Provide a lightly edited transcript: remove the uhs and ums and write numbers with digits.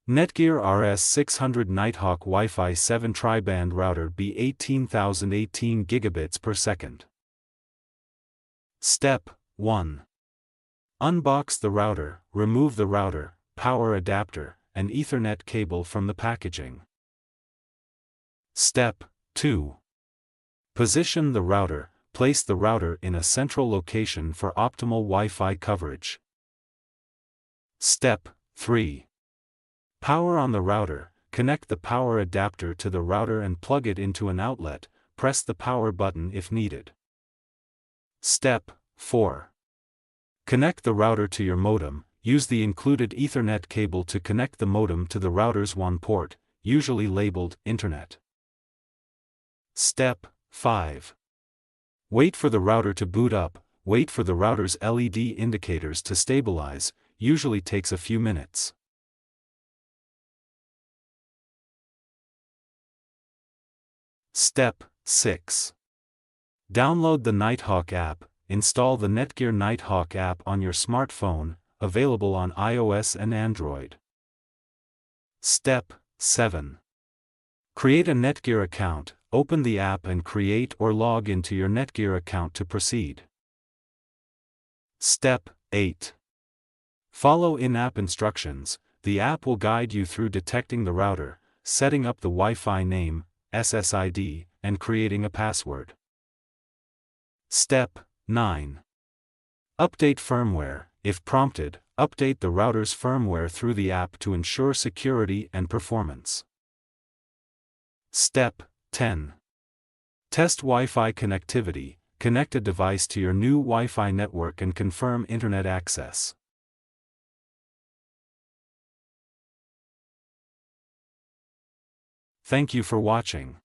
Netgear RS600 Nighthawk Wi-Fi 7 Tri Band Router BE18000 18 gigabits per second. Step 1. Unbox the router, remove the router, power adapter, and Ethernet cable from the packaging. Step 2. Position the router, place the router in a central location for optimal Wi-Fi coverage. Step 3. Power on the router, connect the power adapter to the router and plug it into an outlet, press the power button if needed. Step 4. Connect the router to your modem, use the included Ethernet cable to connect the modem to the router's one port, usually labeled Internet. Step 5. Wait for the router to boot up, wait for the router's LED indicators to stabilize, usually takes a few minutes. Step 6. Download the Nighthawk app, install the Netgear Nighthawk app on your smartphone, available on iOS and Android. Step 7. Create a Netgear account, open the app and create or log into your Netgear account to proceed. Step 8. Follow in-app instructions, the app will guide you through detecting the router, setting up the Wi-Fi name, SSID, and creating a password. Step 9. Update firmware. If prompted, update the router's firmware through the app to ensure security and performance. Step 10. Test Wi-Fi connectivity. Connect a device to your new Wi-Fi network and confirm Internet access. Thank you for watching.